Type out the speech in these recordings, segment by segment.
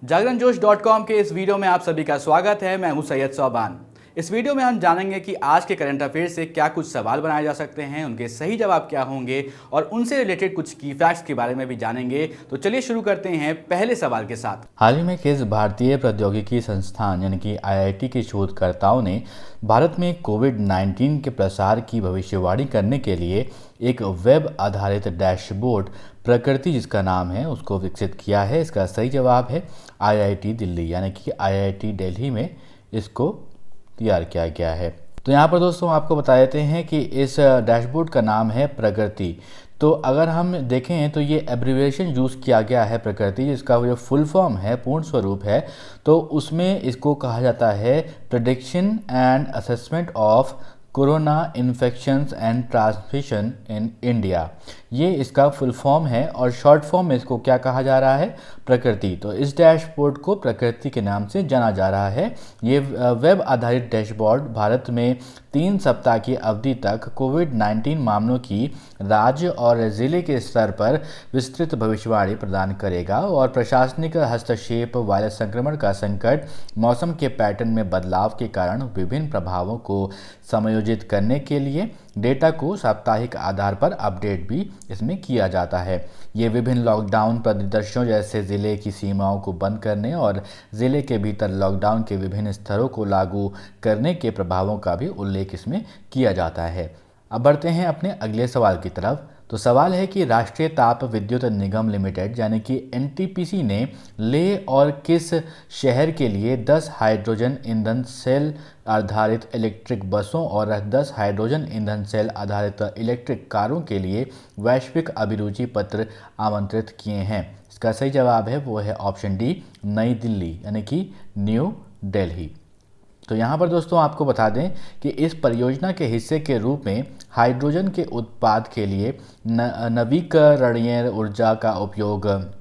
जागरणजोश.com के इस वीडियो में आप सभी का स्वागत है। मैं हूं सैयद सोबान। इस वीडियो में हम जानेंगे कि आज के करंट अफेयर से क्या कुछ सवाल बनाए जा सकते हैं, उनके सही जवाब क्या होंगे और उनसे रिलेटेड कुछ की फैक्ट्स के बारे में भी जानेंगे। तो चलिए शुरू करते हैं पहले सवाल के साथ। हाल ही में किस भारतीय प्रौद्योगिकी संस्थान यानी कि आईआईटी के शोधकर्ताओं ने भारत में कोविड-19 के प्रसार की भविष्यवाणी करने के लिए एक वेब आधारित डैशबोर्ड प्रकृति जिसका नाम है उसको विकसित किया है? इसका सही जवाब है आईआईटी दिल्ली यानी कि आईआईटी दिल्ली में इसको तैयार किया गया है। तो यहाँ पर दोस्तों आपको बता देते हैं कि इस डैशबोर्ड का नाम है प्रकृति। तो अगर हम देखें तो ये एब्रीविएशन यूज़ किया गया है प्रकृति, जिसका जो फुल फॉर्म है, पूर्ण स्वरूप है, तो उसमें इसको कहा जाता है prediction and assessment of corona infections and transmission in India. ये इसका फुल फॉर्म है और शॉर्ट फॉर्म में इसको क्या कहा जा रहा है? प्रकृति। तो इस डैशबोर्ड को प्रकृति के नाम से जाना जा रहा है। ये वेब आधारित डैशबोर्ड भारत में 3 सप्ताह की अवधि तक कोविड-19 मामलों की राज्य और ज़िले के स्तर पर विस्तृत भविष्यवाणी प्रदान करेगा और प्रशासनिक हस्तक्षेप, वायरस संक्रमण का संकट, मौसम के पैटर्न में बदलाव के कारण विभिन्न प्रभावों को समायोजित करने के लिए डेटा को साप्ताहिक आधार पर अपडेट भी इसमें किया जाता है। ये विभिन्न लॉकडाउन परिदृश्यों जैसे ज़िले की सीमाओं को बंद करने और ज़िले के भीतर लॉकडाउन के विभिन्न स्तरों को लागू करने के प्रभावों का भी उल्लेख इसमें किया जाता है। अब बढ़ते हैं अपने अगले सवाल की तरफ। तो सवाल है कि राष्ट्रीय ताप विद्युत निगम लिमिटेड यानी कि एनटीपीसी ने लेह और किस शहर के लिए 10 हाइड्रोजन ईंधन सेल आधारित इलेक्ट्रिक बसों और 10 हाइड्रोजन ईंधन सेल आधारित इलेक्ट्रिक कारों के लिए वैश्विक अभिरुचि पत्र आमंत्रित किए हैं? इसका सही जवाब है वो है ऑप्शन डी, नई दिल्ली यानी कि न्यू दिल्ली। तो यहाँ पर दोस्तों आपको बता दें कि इस परियोजना के हिस्से के रूप में हाइड्रोजन के उत्पाद के लिए नवीकरणीय ऊर्जा का उपयोग,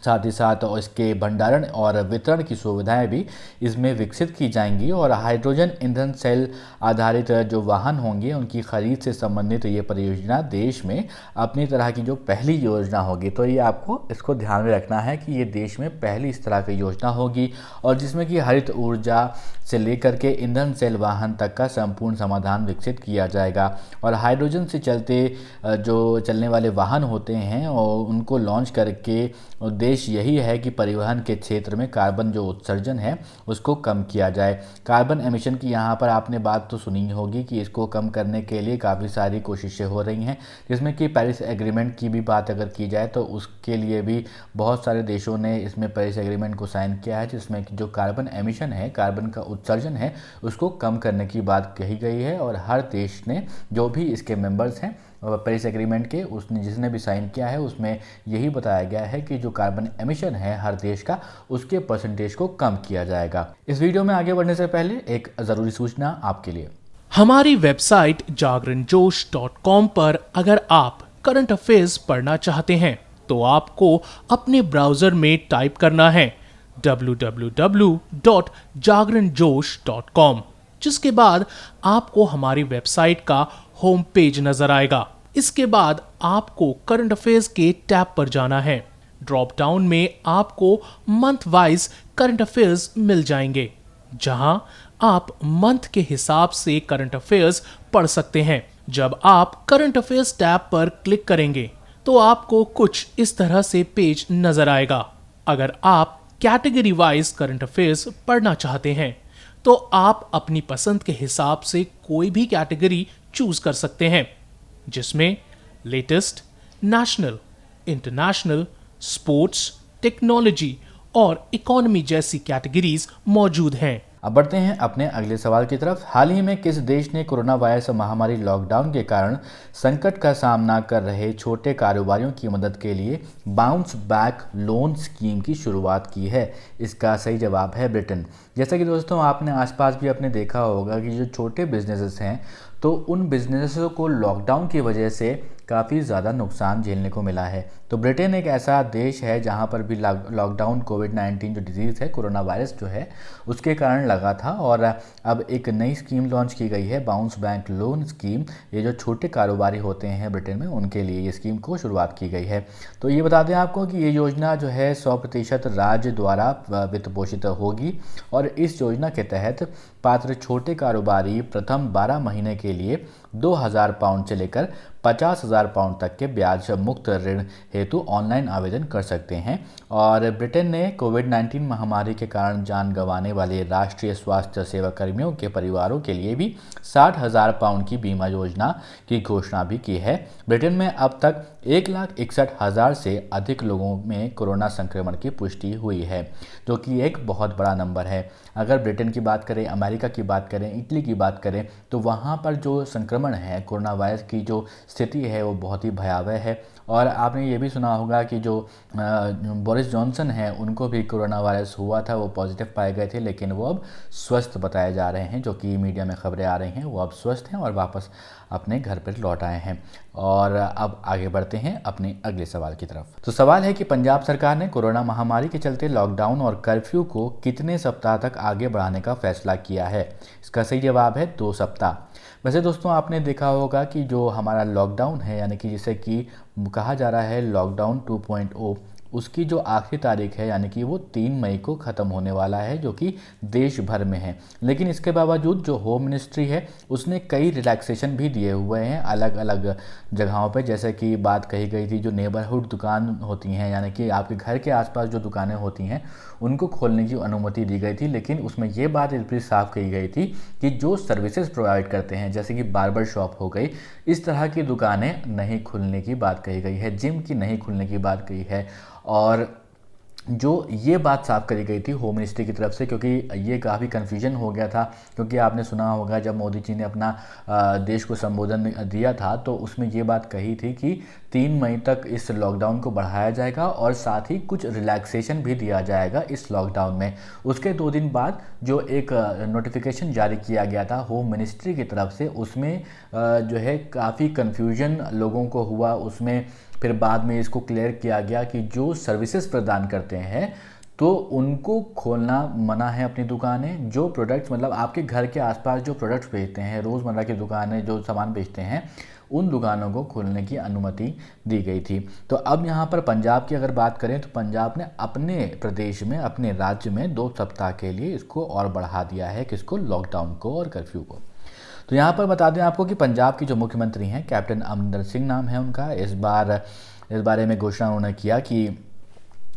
साथ ही साथ इसके भंडारण और वितरण की सुविधाएं भी इसमें विकसित की जाएंगी और हाइड्रोजन ईंधन सेल आधारित जो वाहन होंगे उनकी खरीद से संबंधित ये परियोजना देश में अपनी तरह की जो पहली योजना होगी। तो ये आपको इसको ध्यान में रखना है कि ये देश में पहली इस तरह की योजना होगी और जिसमें कि हरित ऊर्जा से लेकर के ईंधन सेल वाहन तक का संपूर्ण समाधान विकसित किया जाएगा और हाइड्रोजन से चलने वाले वाहन होते हैं और उनको लॉन्च करके उद्देश्य यही है कि परिवहन के क्षेत्र में कार्बन जो उत्सर्जन है उसको कम किया जाए। कार्बन एमिशन की यहाँ पर आपने बात तो सुनी होगी कि इसको कम करने के लिए काफ़ी सारी कोशिशें हो रही हैं, जिसमें कि पेरिस एग्रीमेंट की भी बात अगर की जाए तो उसके लिए भी बहुत सारे देशों ने इसमें पेरिस एग्रीमेंट को साइन किया है, जिसमें कि जो कार्बन एमिशन है, कार्बन का उत्सर्जन है, उसको कम करने की बात कही गई है और हर देश ने जो भी इसके मेंबर्स हैं पेरिस एग्रीमेंट के उसने जिसने भी साइन किया है उसमें यही बताया गया है कि जो कार्बन एमिशन है हर देश का उसके परसेंटेज को कम किया जाएगा। इस वीडियो में आगे बढ़ने से पहले एक ज़रूरी सूचना आपके लिए। हमारी वेबसाइट जागरणजोश.com पर अगर आप करंट अफेयर्स पढ़ना चाहते हैं तो आपको अपने ब्राउजर में टाइप करना है www.jagranjosh.com, जिसके बाद आपको हमारी वेबसाइट का होम पेज नजर आएगा। इसके बाद आपको करंट अफेयर्स के टैब पर जाना है। ड्रॉप डाउन में आपको मंथ वाइज करंट अफेयर्स मिल जाएंगे, जहां आप मंथ के हिसाब से करंट अफेयर्स पढ़ सकते हैं। जब आप करंट अफेयर्स टैब पर क्लिक करेंगे तो आपको कुछ इस तरह से पेज नजर आएगा। अगर आप कैटेगरी वाइज करंट अफेयर्स पढ़ना चाहते हैं तो आप अपनी पसंद के हिसाब से कोई भी कैटेगरी चूज कर सकते हैं, जिसमें latest, national, international, sports, technology और इकोनॉमी जैसी कैटेगरीज मौजूद हैं। अब बढ़ते हैं अपने अगले सवाल की तरफ। हाल ही में किस देश ने कोरोना वायरस महामारी लॉकडाउन के कारण संकट का सामना कर रहे छोटे कारोबारियों की मदद के लिए बाउंस बैक लोन स्कीम की शुरुआत की है? इसका सही जवाब है ब्रिटेन। जैसा कि दोस्तों आपने आसपास भी अपने देखा होगा कि जो छोटे बिजनेसेस हैं तो उन बिजनेसों को लॉकडाउन की वजह से काफ़ी ज़्यादा नुकसान झेलने को मिला है। तो ब्रिटेन एक ऐसा देश है जहां पर भी लॉकडाउन कोविड-19 जो डिजीज़ है, कोरोना वायरस जो है, उसके कारण लगा था और अब एक नई स्कीम लॉन्च की गई है, बाउंस बैक लोन स्कीम। ये जो छोटे कारोबारी होते हैं ब्रिटेन में, उनके लिए ये स्कीम को शुरुआत की गई है। तो ये बता दें आपको कि ये योजना जो है 100% राज्य द्वारा वित्त पोषित होगी और इस योजना के तहत पात्र छोटे कारोबारी प्रथम 12 महीने के लिए 2,000 पाउंड से लेकर 50,000 पाउंड तक के ब्याज मुक्त ऋण हेतु ऑनलाइन आवेदन कर सकते हैं। और ब्रिटेन ने कोविड-19 महामारी के कारण जान गंवाने वाले राष्ट्रीय स्वास्थ्य सेवा कर्मियों के परिवारों के लिए भी 60,000 पाउंड की बीमा योजना की घोषणा भी की है। ब्रिटेन में अब तक 1,61,000 से अधिक लोगों में कोरोना संक्रमण की पुष्टि हुई है, जो कि एक बहुत बड़ा नंबर है। अगर ब्रिटेन की बात करें, अमेरिका की बात करें, इटली की बात करें, तो वहाँ पर जो संक्रमण है, कोरोना वायरस की जो स्थिति है, वो बहुत ही भयावह है। और आपने ये भी सुना होगा कि जो बोरिस जॉनसन है, उनको भी कोरोना वायरस हुआ था, वो पॉजिटिव पाए गए थे, लेकिन वो अब स्वस्थ बताए जा रहे हैं। जो कि मीडिया में खबरें आ रही हैं, वो अब स्वस्थ हैं और वापस अपने घर पर लौट आए हैं। और अब आगे बढ़ते हैं अपने अगले सवाल की तरफ। तो सवाल है कि पंजाब सरकार ने कोरोना महामारी के चलते लॉकडाउन और कर्फ्यू को कितने सप्ताह तक आगे बढ़ाने का फैसला किया है। इसका सही जवाब है 2 सप्ताह। वैसे दोस्तों, आपने देखा होगा कि जो हमारा लॉकडाउन है, यानी कि जिसे कि कहा जा रहा है लॉकडाउन 2.0, उसकी जो आखिरी तारीख है, यानी कि वो 3 मई को ख़त्म होने वाला है, जो कि देश भर में है। लेकिन इसके बावजूद जो होम मिनिस्ट्री है, उसने कई रिलैक्सेशन भी दिए हुए हैं अलग अलग जगहों पे। जैसे कि बात कही गई थी, जो नेबरहुड दुकान होती हैं, यानी कि आपके घर के आसपास जो दुकानें होती हैं, उनको खोलने की अनुमति दी गई थी। लेकिन उसमें ये बात भी साफ कही गई थी कि जो सर्विसेज प्रोवाइड करते हैं, जैसे कि बार्बर शॉप हो गई, इस तरह की दुकानें नहीं खुलने की बात कही गई है, जिम की नहीं खुलने की बात कही है। और जो ये बात साफ करी गई थी होम मिनिस्ट्री की तरफ से, क्योंकि ये काफ़ी कन्फ्यूजन हो गया था। क्योंकि आपने सुना होगा, जब मोदी जी ने अपना देश को संबोधन दिया था, तो उसमें ये बात कही थी कि 3 मई तक इस लॉकडाउन को बढ़ाया जाएगा और साथ ही कुछ रिलैक्सेशन भी दिया जाएगा इस लॉकडाउन में। उसके 2 दिन बाद जो एक नोटिफिकेशन जारी किया गया था होम मिनिस्ट्री की तरफ से, उसमें जो है काफ़ी कन्फ्यूजन लोगों को हुआ। उसमें फिर बाद में इसको क्लियर किया गया कि जो सर्विसेज प्रदान करते हैं, तो उनको खोलना मना है अपनी दुकानें। जो प्रोडक्ट्स, मतलब आपके घर के आसपास जो प्रोडक्ट्स बेचते हैं, रोज़मर्रा की दुकानें जो सामान बेचते हैं, उन दुकानों को खोलने की अनुमति दी गई थी। तो अब यहाँ पर पंजाब की अगर बात करें, तो पंजाब ने अपने प्रदेश में, अपने राज्य में 2 सप्ताह के लिए इसको और बढ़ा दिया है, किसको, लॉकडाउन को और कर्फ्यू को। तो यहाँ पर बता दें आपको कि पंजाब की जो मुख्यमंत्री हैं, कैप्टन अमरिंदर सिंह नाम है उनका, इस बारे में घोषणा उन्होंने किया कि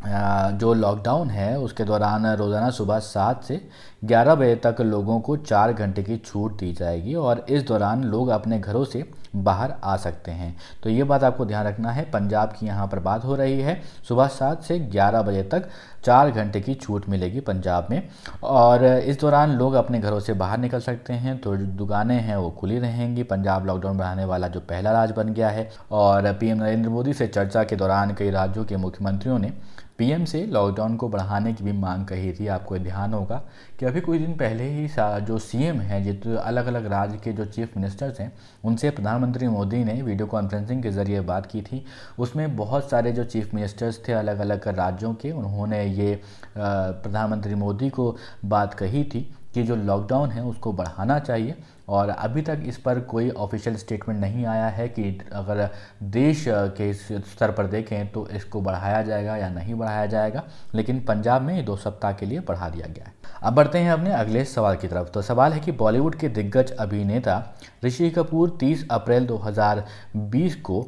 जो लॉकडाउन है उसके दौरान रोज़ाना सुबह 7 से 11 बजे तक लोगों को 4 घंटे की छूट दी जाएगी और इस दौरान लोग अपने घरों से बाहर आ सकते हैं। तो ये बात आपको ध्यान रखना है। पंजाब की यहाँ पर बात हो रही है, सुबह 7 से 11 बजे तक 4 घंटे की छूट मिलेगी पंजाब में और इस दौरान लोग अपने घरों से बाहर निकल सकते हैं। तो जो दुकानें हैं वो खुली रहेंगी। पंजाब लॉकडाउन बढ़ाने वाला जो पहला राज्य बन गया है और पीएम नरेंद्र मोदी से चर्चा के दौरान कई राज्यों के मुख्यमंत्रियों ने पीएम से लॉकडाउन को बढ़ाने की भी मांग कही थी। आपको ध्यान होगा कि अभी कुछ दिन पहले ही जो सीएम हैं, जो अलग अलग राज्य के जो चीफ मिनिस्टर्स हैं, उनसे प्रधानमंत्री मोदी ने वीडियो कॉन्फ्रेंसिंग के ज़रिए बात की थी। उसमें बहुत सारे जो चीफ मिनिस्टर्स थे अलग अलग राज्यों के, उन्होंने ये प्रधानमंत्री मोदी को बात कही थी कि जो लॉकडाउन है उसको बढ़ाना चाहिए और अभी तक इस पर कोई ऑफिशियल स्टेटमेंट नहीं आया है कि अगर देश के स्तर पर देखें तो इसको बढ़ाया जाएगा या नहीं बढ़ाया जाएगा। लेकिन पंजाब में 2 सप्ताह के लिए बढ़ा दिया गया है। अब बढ़ते हैं अपने अगले सवाल की तरफ। तो सवाल है कि बॉलीवुड के दिग्गज अभिनेता ऋषि कपूर 30 अप्रैल 2020 को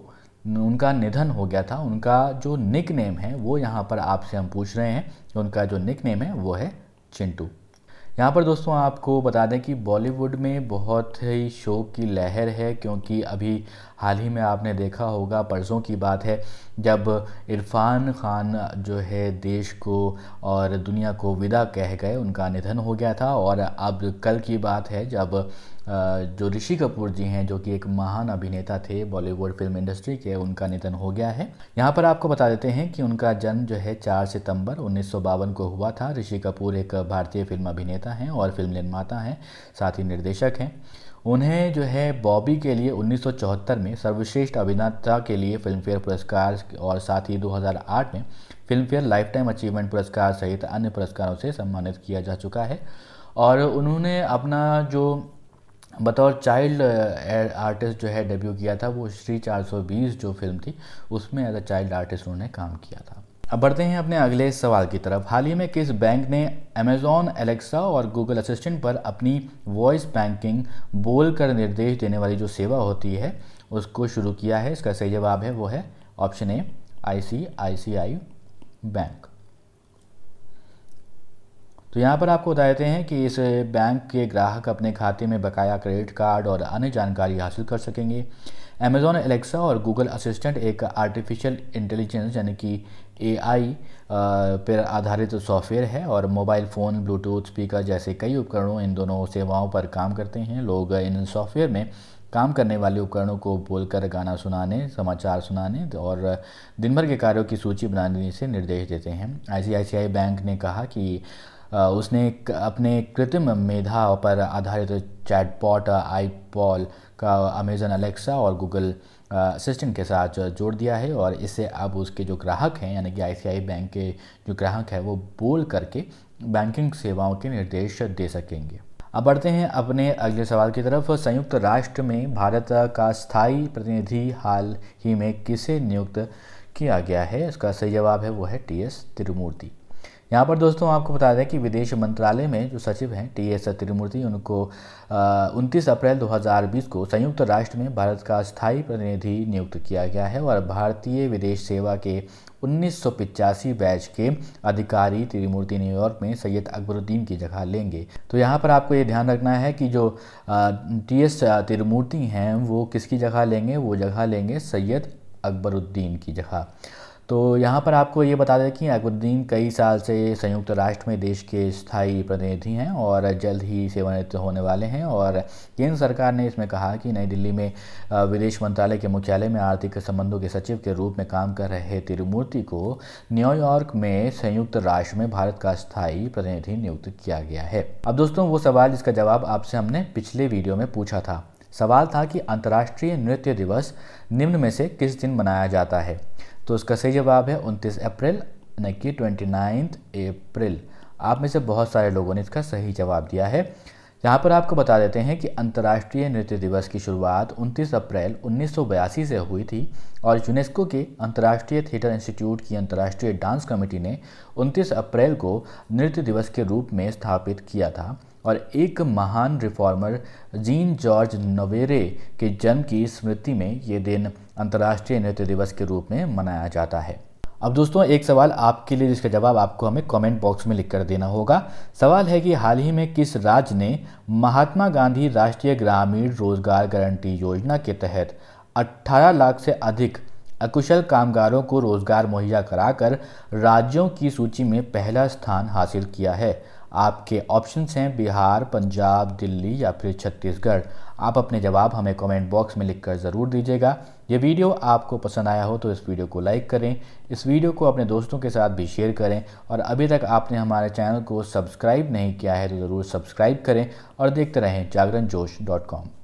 उनका निधन हो गया था। उनका जो निक नेम है वो यहाँ पर आपसे हम पूछ रहे हैं। उनका जो निक नेम है वो है चिंटू। यहाँ पर दोस्तों आपको बता दें कि बॉलीवुड में बहुत ही शोक की लहर है, क्योंकि अभी हाल ही में आपने देखा होगा, परसों की बात है, जब इरफान खान जो है देश को और दुनिया को विदा कह गए, उनका निधन हो गया था। और अब कल की बात है जब जो ऋषि कपूर जी हैं, जो कि एक महान अभिनेता थे बॉलीवुड फिल्म इंडस्ट्री के, उनका निधन हो गया है। यहाँ पर आपको बता देते हैं कि उनका जन्म जो है 4 सितंबर 1952 को हुआ था। ऋषि कपूर एक भारतीय फिल्म अभिनेता हैं और फिल्म निर्माता हैं, साथ ही निर्देशक हैं। उन्हें जो है बॉबी के लिए 1974 में सर्वश्रेष्ठ अभिनेता के लिए फिल्मफेयर पुरस्कार और साथ ही 2008 में फिल्मफेयर लाइफटाइम अचीवमेंट पुरस्कार सहित अन्य पुरस्कारों से सम्मानित किया जा चुका है। और उन्होंने अपना जो बतौर चाइल्ड आर्टिस्ट जो है डेब्यू किया था वो श्री 420 जो फिल्म थी उसमें एज अ चाइल्ड आर्टिस्ट उन्होंने काम किया था। अब बढ़ते हैं अपने अगले सवाल की तरफ। हाल ही में किस बैंक ने अमेजॉन एलेक्सा और गूगल असिस्टेंट पर अपनी वॉइस बैंकिंग बोलकर निर्देश देने वाली जो सेवा होती है उसको शुरू किया है? इसका सही जवाब है वो है ऑप्शन ए ICICI बैंक। तो यहाँ पर आपको बता देते हैं कि इस बैंक के ग्राहक अपने खाते में बकाया क्रेडिट कार्ड और अन्य जानकारी हासिल कर सकेंगे। अमेजॉन एलेक्सा और गूगल असिस्टेंट एक आर्टिफिशियल इंटेलिजेंस यानी कि AI पर आधारित सॉफ्टवेयर है और मोबाइल फ़ोन, ब्लूटूथ स्पीकर जैसे कई उपकरणों इन दोनों सेवाओं पर काम करते हैं। लोग इन सॉफ्टवेयर में काम करने वाले उपकरणों को बोलकर गाना सुनाने, समाचार सुनाने और दिन भर के कार्यों की सूची बनाने से निर्देश देते हैं। ICICI बैंक ने कहा कि उसने अपने कृत्रिम मेधा पर आधारित चैटबॉट iPol का अमेजन एलेक्सा और गूगल असिस्टेंट के साथ जोड़ दिया है और इससे अब उसके जो ग्राहक हैं यानी कि ICICI बैंक के जो ग्राहक हैं वो बोल करके बैंकिंग सेवाओं के निर्देश दे सकेंगे। अब बढ़ते हैं अपने अगले सवाल की तरफ। संयुक्त राष्ट्र में भारत का स्थायी प्रतिनिधि हाल ही में किसे नियुक्त किया गया है? इसका सही जवाब है वो है TS तिरुमूर्ति। यहाँ पर दोस्तों आपको बता दें कि विदेश मंत्रालय में जो सचिव हैं TS तिरुमूर्ति उनको 29 अप्रैल 2020 को संयुक्त राष्ट्र में भारत का स्थायी प्रतिनिधि नियुक्त किया गया है और भारतीय विदेश सेवा के 1985 बैच के अधिकारी तिरुमूर्ति न्यूयॉर्क में सैयद अकबरुद्दीन की जगह लेंगे। तो यहाँ पर आपको ये ध्यान रखना है कि जो TS तिरुमूर्ति हैं वो किसकी जगह लेंगे? वो जगह लेंगे सैयद अकबरुद्दीन की जगह। तो यहाँ पर आपको ये बता दें कि अकबरुद्दीन कई साल से संयुक्त राष्ट्र में देश के स्थायी प्रतिनिधि हैं और जल्द ही सेवानिवृत्त होने वाले हैं और केंद्र सरकार ने इसमें कहा कि नई दिल्ली में विदेश मंत्रालय के मुख्यालय में आर्थिक संबंधों के सचिव के रूप में काम कर रहे तिरुमूर्ति को न्यूयॉर्क में संयुक्त राष्ट्र में भारत का स्थायी प्रतिनिधि नियुक्त किया गया है। अब दोस्तों वो सवाल जिसका जवाब आपसे हमने पिछले वीडियो में पूछा था। सवाल था कि अंतर्राष्ट्रीय नृत्य दिवस निम्न में से किस दिन मनाया जाता है? तो उसका सही जवाब है 29 अप्रैल यानी कि 29 अप्रैल। आप में से बहुत सारे लोगों ने इसका सही जवाब दिया है। यहाँ पर आपको बता देते हैं कि अंतर्राष्ट्रीय नृत्य दिवस की शुरुआत 29 अप्रैल 1982 से हुई थी और यूनेस्को के अंतर्राष्ट्रीय थिएटर इंस्टीट्यूट की अंतर्राष्ट्रीय डांस कमेटी ने 29 अप्रैल को नृत्य दिवस के रूप में स्थापित किया था और एक महान रिफॉर्मर जीन जॉर्ज नवेरे के जन्म की स्मृति में ये दिन अंतर्राष्ट्रीय नृत्य दिवस के रूप में मनाया जाता है। अब दोस्तों एक सवाल आपके लिए जिसका जवाब आपको हमें कमेंट बॉक्स में लिखकर देना होगा। सवाल है कि हाल ही में किस राज्य ने महात्मा गांधी राष्ट्रीय ग्रामीण रोजगार गारंटी योजना के तहत 18 लाख से अधिक अकुशल कामगारों को रोजगार मुहैया कराकर राज्यों की सूची में पहला स्थान हासिल किया है? आपके ऑप्शंस हैं बिहार, पंजाब, दिल्ली या फिर छत्तीसगढ़। आप अपने जवाब हमें कमेंट बॉक्स में लिखकर ज़रूर दीजिएगा। ये वीडियो आपको पसंद आया हो तो इस वीडियो को लाइक करें, इस वीडियो को अपने दोस्तों के साथ भी शेयर करें और अभी तक आपने हमारे चैनल को सब्सक्राइब नहीं किया है तो ज़रूर सब्सक्राइब करें और देखते रहें जागरणजोश.com।